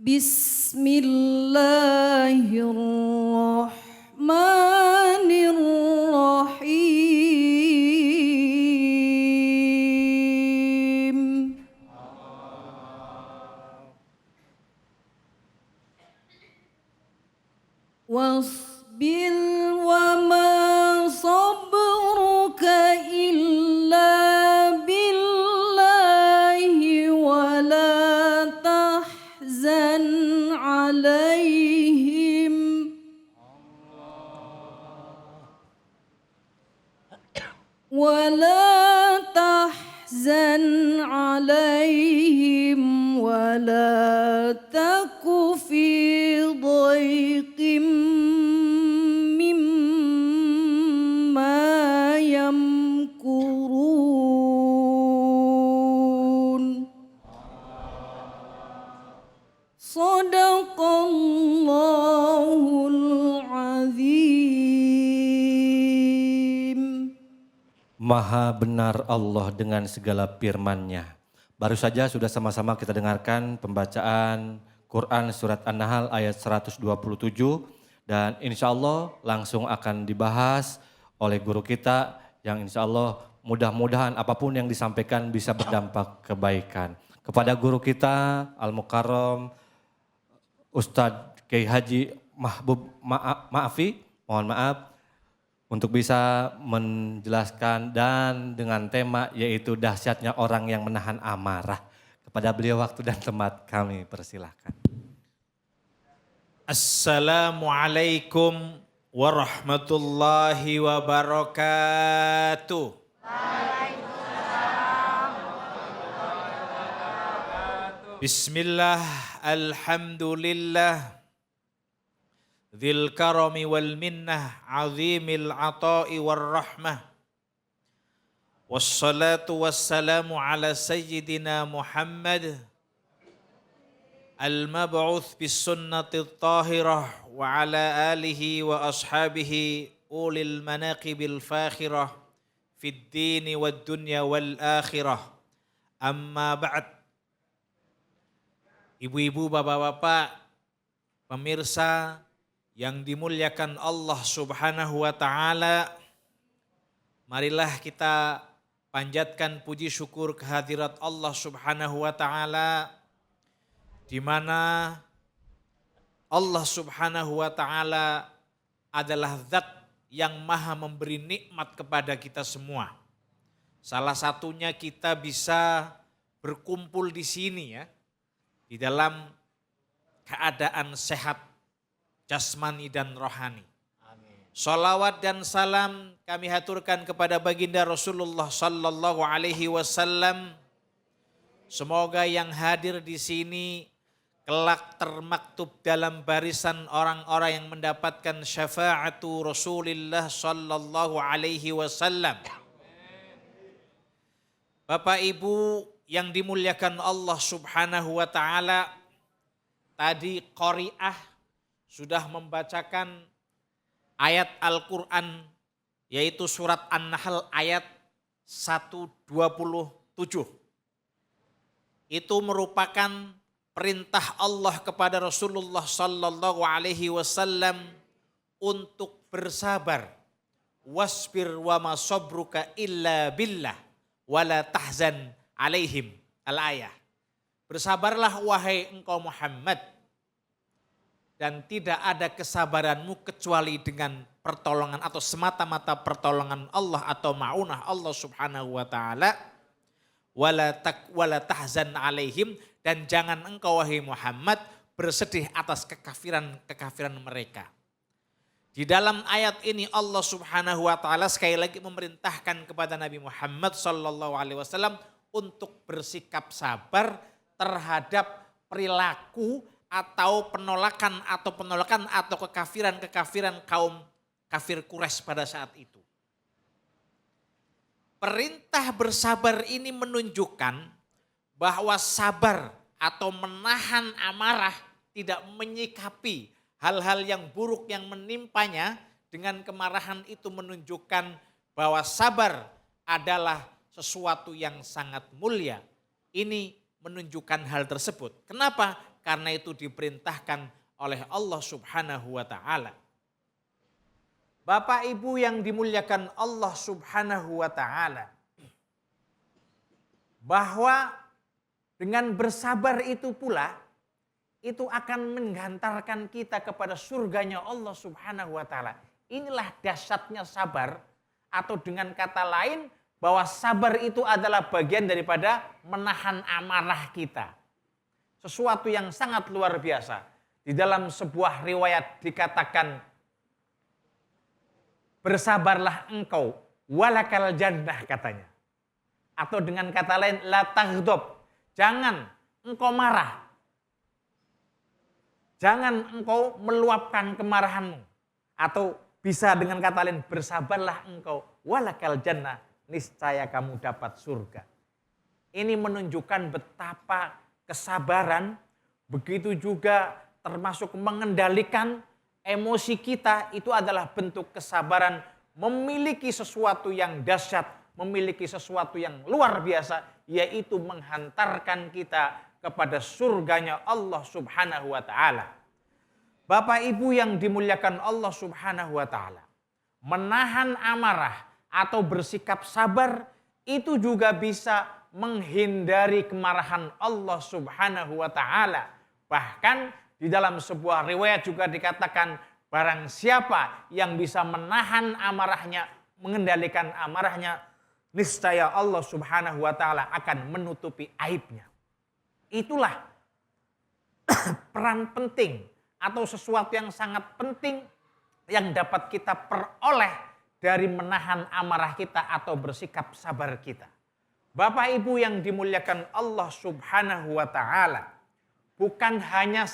Bismillahirrahmanirrahim. Wasbil wa ma sabruka illa billahi wa la tahzan alaihim wa la tahzan alaihim wa la taku fi ضيق مما يمكرون صدق الله العظيم. Maha benar Allah dengan segala firman-Nya. Baru saja sudah sama-sama kita dengarkan pembacaan Quran Surat An-Nahl ayat 127 dan insya Allah langsung akan dibahas oleh guru kita yang insya Allah mudah-mudahan apapun yang disampaikan bisa berdampak kebaikan. Kepada guru kita Al-Mukarram Ustadz Kiai Haji Mahbub Maafi, mohon maaf untuk bisa menjelaskan dan dengan tema yaitu dahsyatnya orang yang menahan amarah. Kepada beliau waktu dan tempat kami persilahkan. Assalamualaikum warahmatullahi wabarakatuh. Bismillah, alhamdulillah, dzil karami wal minnah, azimil ata'i war rahmah. Wassalatu wassalamu ala sayyidina Muhammad al-mab'uth bis sunnati tahirah wa ala alihi wa ashabihi ulil manaqibil fakhirah fid dini wad dunya wal akhirah. Amma ba'd. Ibu-ibu, bapak-bapak, pemirsa yang dimuliakan Allah Subhanahu wa taala, marilah kita panjatkan puji syukur kehadirat Allah Subhanahu wa taala di mana Allah Subhanahu wa taala adalah zat yang maha memberi nikmat kepada kita semua. Salah satunya kita bisa berkumpul di sini ya, di dalam keadaan sehat jasmani dan rohani. Salawat dan salam kami haturkan kepada baginda Rasulullah sallallahu alaihi wasallam. Semoga yang hadir di sini kelak termaktub dalam barisan orang-orang yang mendapatkan syafaatu Rasulullah sallallahu alaihi wasallam. Bapak Ibu yang dimuliakan Allah Subhanahu wa taala, tadi qari'ah sudah membacakan ayat Al-Quran yaitu surat An-Nahl ayat 127. Itu merupakan perintah Allah kepada Rasulullah sallallahu alaihi wasallam untuk bersabar. Wasbir wa ma sabruka illa billah wala tahzan alaihim. Al-ayah. Bersabarlah wahai engkau Muhammad, dan tidak ada kesabaranmu kecuali dengan pertolongan atau semata-mata pertolongan Allah atau ma'unah Allah Subhanahu wa taala. Wala tahzan alaihim, dan jangan engkau wahai Muhammad bersedih atas kekafiran mereka. Di dalam ayat ini Allah Subhanahu wa taala sekali lagi memerintahkan kepada Nabi Muhammad sallallahu alaihi wasallam untuk bersikap sabar terhadap perilaku atau penolakan atau kekafiran kaum kafir Quraisy pada saat itu. Perintah bersabar ini menunjukkan bahwa sabar atau menahan amarah tidak menyikapi hal-hal yang buruk yang menimpanya dengan kemarahan, itu menunjukkan bahwa sabar adalah sesuatu yang sangat mulia. Ini menunjukkan hal tersebut. Kenapa? karena itu diperintahkan oleh Allah Subhanahu wa taala. Bapak Ibu yang dimuliakan Allah Subhanahu wa taala, bahwa dengan bersabar itu pula itu akan menghantarkan kita kepada surganya Allah Subhanahu wa taala. Inilah dahsyatnya sabar, atau dengan kata lain bahwa sabar itu adalah bagian daripada menahan amarah kita. Sesuatu yang sangat luar biasa. Di dalam sebuah riwayat dikatakan, bersabarlah engkau walakal jannah katanya. Atau dengan kata lain, la taghdab, jangan engkau marah. Jangan engkau meluapkan kemarahanmu. Atau bisa dengan kata lain, bersabarlah engkau walakal jannah, niscaya kamu dapat surga. Ini menunjukkan betapa kesabaran, begitu juga termasuk mengendalikan emosi kita, itu adalah bentuk kesabaran, memiliki sesuatu yang dahsyat, memiliki sesuatu yang luar biasa, yaitu menghantarkan kita kepada surganya Allah Subhanahu wa taala. Bapak Ibu yang dimuliakan Allah Subhanahu wa taala, menahan amarah atau bersikap sabar itu juga bisa menghindari kemarahan Allah Subhanahu wa taala. Bahkan di dalam sebuah riwayat juga dikatakan, barang siapa yang bisa menahan amarahnya, mengendalikan amarahnya, niscaya Allah Subhanahu wa taala akan menutupi aibnya. Itulah peran penting atau sesuatu yang sangat penting yang dapat kita peroleh dari menahan amarah kita atau bersikap sabar kita. Bapak Ibu yang dimuliakan Allah Subhanahu wa taala, bukan hanya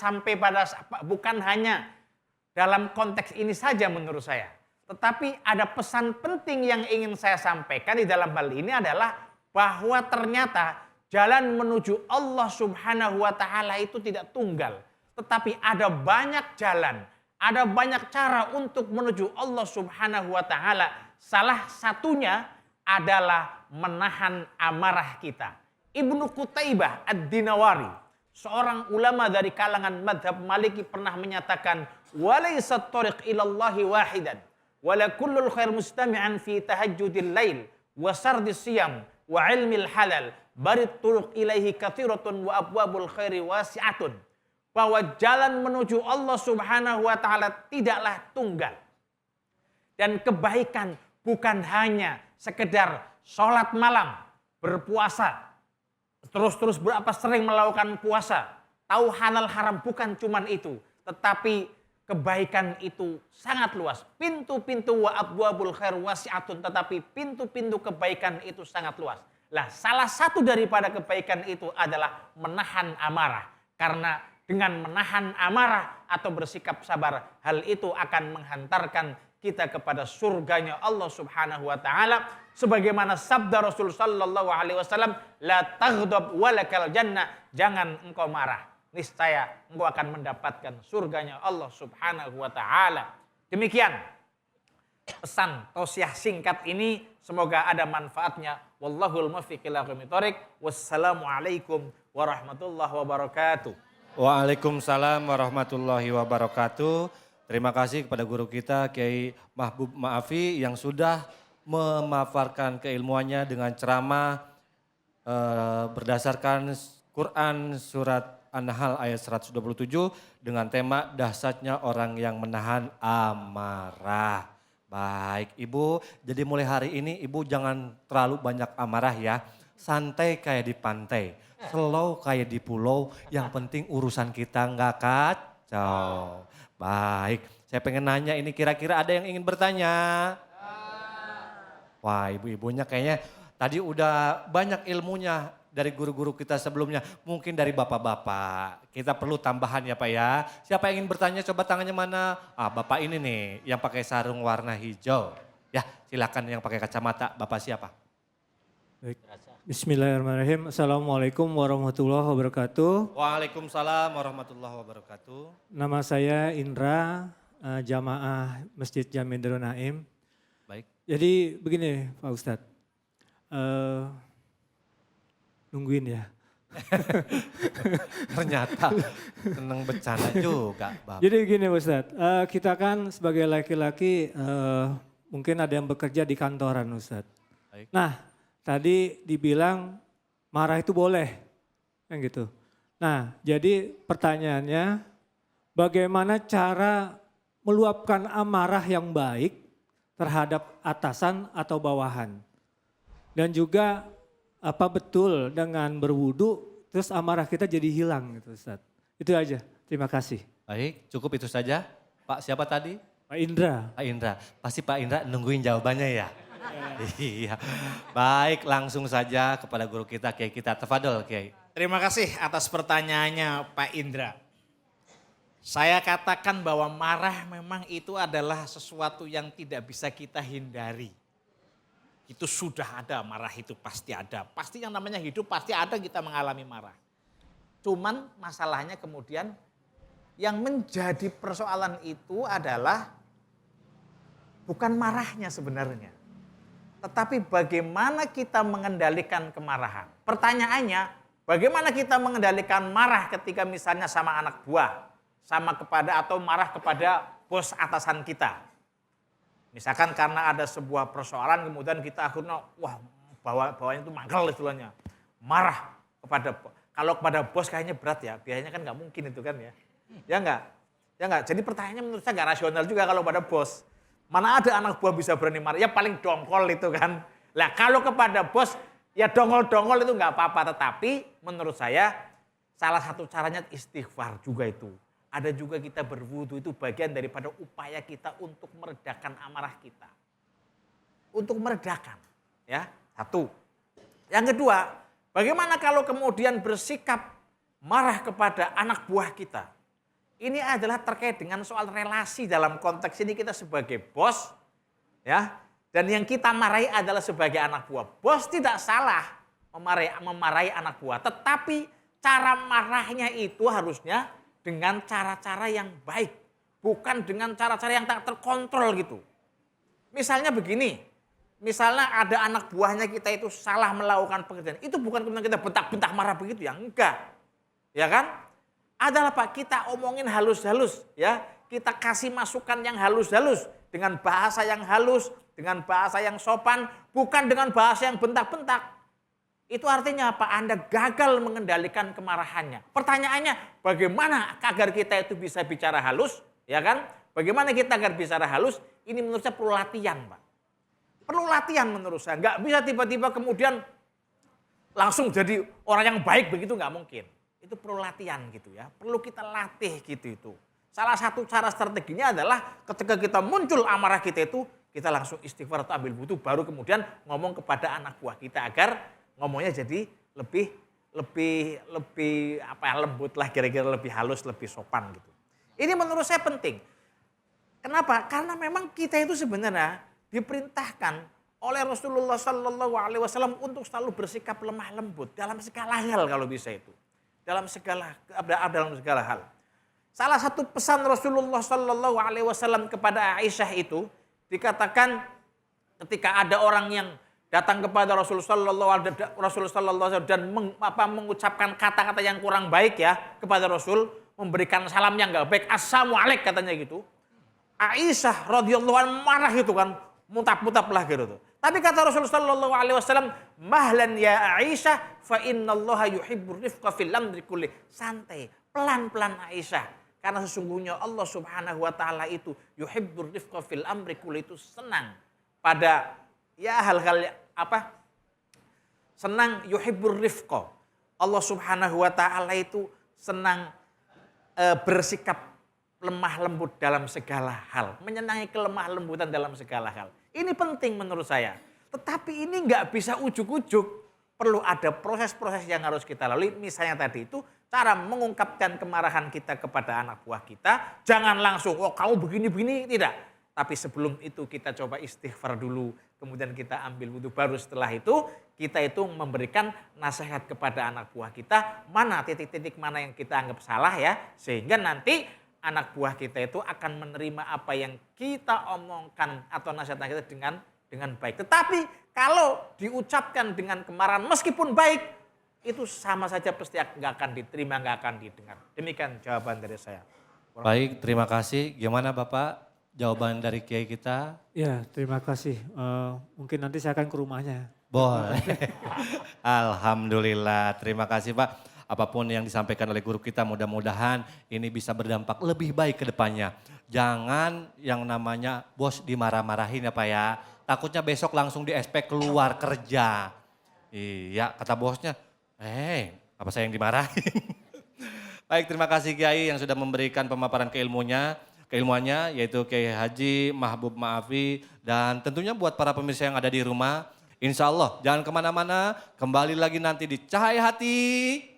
dalam konteks ini saja menurut saya, tetapi ada pesan penting yang ingin saya sampaikan di dalam hal ini adalah bahwa ternyata jalan menuju Allah Subhanahu wa taala itu tidak tunggal, tetapi ada banyak jalan, ada banyak cara untuk menuju Allah Subhanahu wa taala. Salah satunya adalah menahan amarah kita. Ibnu Qutaibah Ad-Dinawari, seorang ulama dari kalangan madhab Maliki, pernah menyatakan, walaysat tariq ilallahi wahidan, wala kullul khair mustami'an fi tahajjudil lail, wa sardis siyam, wa ilmil halal, barit turuq ilaihi kathiratun wa abwabul khairi wasi'atun. Bahwa jalan menuju Allah Subhanahu wa taala tidaklah tunggal. Dan kebaikan bukan hanya sekedar sholat malam, berpuasa, terus berapa sering melakukan puasa, tahu halal haram, bukan cuman itu, tetapi kebaikan itu sangat luas. Pintu-pintu wa abwabul khair wasi'atun, tetapi pintu-pintu kebaikan itu sangat luas. Lah, salah satu daripada kebaikan itu adalah menahan amarah. Karena dengan menahan amarah atau bersikap sabar, hal itu akan menghantarkan kita kepada surganya Allah Subhanahu wa taala, sebagaimana sabda Rasul sallallahu alaihi wasallam, la taghdab walakal jannah, jangan engkau marah, niscaya engkau akan mendapatkan surganya Allah Subhanahu wa taala. Demikian pesan tausiah singkat ini, semoga ada manfaatnya. Wallahul muwaffiq ila aqwamit thoriq. Wassalamualaikum warahmatullahi wabarakatuh. Waalaikumsalam warahmatullahi wabarakatuh. Terima kasih kepada guru kita Kiai Mahbub Ma'afi yang sudah memaparkan keilmuannya dengan ceramah berdasarkan Quran surat An-Nahl ayat 127 dengan tema dahsyatnya orang yang menahan amarah. Baik Ibu, jadi mulai hari ini Ibu jangan terlalu banyak amarah ya. Santai kayak di pantai, slow kayak di pulau, yang penting urusan kita nggak kacau. Baik, saya pengen nanya ini, kira-kira ada yang ingin bertanya? Wah, ibu-ibunya kayaknya tadi udah banyak ilmunya dari guru-guru kita sebelumnya. Mungkin dari bapak-bapak, kita perlu tambahan ya Pak ya. Siapa yang ingin bertanya, coba tangannya mana? Ah, Bapak ini nih yang pakai sarung warna hijau. Ya, silakan yang pakai kacamata. Bapak siapa? Baik. Bismillahirrahmanirrahim. Assalamualaikum warahmatullahi wabarakatuh. Waalaikumsalam warahmatullahi wabarakatuh. Nama saya Indra, jamaah Masjid Jami Darul Naim. Baik. Jadi begini Pak Ustadz, nungguin ya. Ternyata seneng bercanda juga, Bapak. Jadi gini Ustadz, kita kan sebagai laki-laki mungkin ada yang bekerja di kantoran Ustadz. Baik. Nah tadi dibilang marah itu boleh, kan gitu. Nah jadi pertanyaannya bagaimana cara meluapkan amarah yang baik terhadap atasan atau bawahan. Dan juga apa betul dengan berwudu terus amarah kita jadi hilang gitu Ustaz. Itu aja, terima kasih. Baik, cukup itu saja. Pak siapa tadi? Pak Indra. Pak Indra. Pasti Pak Indra nungguin jawabannya ya? Iya. Baik, langsung saja kepada guru kita, Kiai kita. Tafadol, Kiai. Terima kasih atas pertanyaannya Pak Indra. Saya katakan bahwa marah memang itu adalah sesuatu yang tidak bisa kita hindari. Itu sudah ada, marah itu pasti ada. Pasti yang namanya hidup pasti ada kita mengalami marah. Cuman masalahnya kemudian yang menjadi persoalan itu adalah bukan marahnya sebenarnya. Tetapi bagaimana kita mengendalikan kemarahan. Pertanyaannya, bagaimana kita mengendalikan marah ketika misalnya sama anak buah, sama kepada atau marah kepada bos atasan kita. Misalkan karena ada sebuah persoalan kemudian kita akhirnya wah bawanya itu mangkel istilahnya. Marah kepada kalau kepada bos kayaknya berat ya, biasanya kan nggak mungkin itu kan ya. Ya enggak? Ya enggak? Jadi pertanyaannya menurut saya nggak rasional juga kalau pada bos. Mana ada anak buah bisa berani marah? Ya paling dongkol itu kan. Lah kalau kepada bos ya dongkol-dongkol itu nggak apa-apa. Tetapi menurut saya salah satu caranya istighfar juga itu. Ada juga kita berwudu itu bagian daripada upaya kita untuk meredakan amarah kita. Untuk meredakan. Ya, satu. Yang kedua, bagaimana kalau kemudian bersikap marah kepada anak buah kita? Ini adalah terkait dengan soal relasi dalam konteks ini kita sebagai bos, ya, dan yang kita marahi adalah sebagai anak buah. Bos tidak salah memarahi anak buah, tetapi cara marahnya itu harusnya dengan cara-cara yang baik, bukan dengan cara-cara yang tak terkontrol gitu. Misalnya begini, misalnya ada anak buahnya kita itu salah melakukan pekerjaan, itu bukan kemudian kita bentak-bentak marah begitu ya, enggak, ya kan? Adalah Pak kita omongin halus-halus ya, kita kasih masukan yang halus-halus dengan bahasa yang halus, dengan bahasa yang sopan, bukan dengan bahasa yang bentak-bentak. Itu artinya apa? Anda gagal mengendalikan kemarahannya. Pertanyaannya bagaimana agar kita itu bisa bicara halus, ya kan? Bagaimana kita agar bicara halus? Ini menurut saya perlu latihan Pak. Perlu latihan menurut saya, nggak bisa tiba-tiba kemudian langsung jadi orang yang baik begitu nggak mungkin. Itu perlu latihan gitu ya, perlu kita latih gitu itu. Salah satu cara strateginya adalah ketika kita muncul amarah kita itu, kita langsung istighfar atau ambil wudu, baru kemudian ngomong kepada anak buah kita agar ngomongnya jadi lebih apa ya, lembut lah, kira-kira lebih halus, lebih sopan gitu. Ini menurut saya penting. Kenapa? Karena memang kita itu sebenarnya diperintahkan oleh Rasulullah Sallallahu Alaihi Wasallam untuk selalu bersikap lemah lembut dalam segala hal kalau bisa itu. Dalam segala hal. Salah satu pesan Rasulullah Sallallahu Alaihi Wasallam kepada Aisyah itu dikatakan ketika ada orang yang datang kepada Rasulullah Sallallahu Alaihi Wasallam dan mengucapkan kata-kata yang kurang baik ya kepada Rasul, memberikan salam yang nggak baik, assalamualaikum katanya gitu. Aisyah radhiyallahu anha marah gitu kan, mutap-mutap lah gitu. Tapi kata Rasulullah Sallallahu Alaihi Wasallam, mahlan ya Aisyah, fa innallaha yuhibbur rifqa fil amri kulli. Santai, pelan-pelan Aisyah. Karena sesungguhnya Allah Subhanahu Wa Taala itu yuhibbur rifqa fil amri kulli, itu senang pada ya hal-hal apa? Senang yuhibbur rifqa. Allah Subhanahu Wa Taala itu senang bersikap lemah lembut dalam segala hal, menyenangi kelemah lembutan dalam segala hal. Ini penting menurut saya. Tetapi ini nggak bisa ujuk-ujuk. Perlu ada proses-proses yang harus kita lalui. Misalnya tadi itu cara mengungkapkan kemarahan kita kepada anak buah kita. Jangan langsung, oh kamu begini-begini, tidak. Tapi sebelum itu kita coba istighfar dulu. Kemudian kita ambil wudhu, baru setelah itu kita itu memberikan nasihat kepada anak buah kita. Mana titik-titik mana yang kita anggap salah ya. Sehingga nanti anak buah kita itu akan menerima apa yang kita omongkan atau nasihat kita dengan baik. Tetapi kalau diucapkan dengan kemarahan meskipun baik, itu sama saja pasti nggak akan diterima, nggak akan didengar. Demikian jawaban dari saya. Baik, terima kasih. Gimana Bapak jawaban dari Kiai kita? Ya, terima kasih. Mungkin nanti saya akan ke rumahnya. Boleh. Alhamdulillah, terima kasih Pak. Apapun yang disampaikan oleh guru kita mudah-mudahan ini bisa berdampak lebih baik ke depannya. Jangan yang namanya bos dimarah-marahin ya Pak ya. Takutnya besok langsung di SP keluar kerja. Iya, kata bosnya, apa saya yang dimarahin? Baik, terima kasih Kiai yang sudah memberikan pemaparan keilmuannya yaitu Kiai Haji Mahbub Maafi. Dan tentunya buat para pemirsa yang ada di rumah, insya Allah jangan kemana-mana, kembali lagi nanti di Cahaya Hati.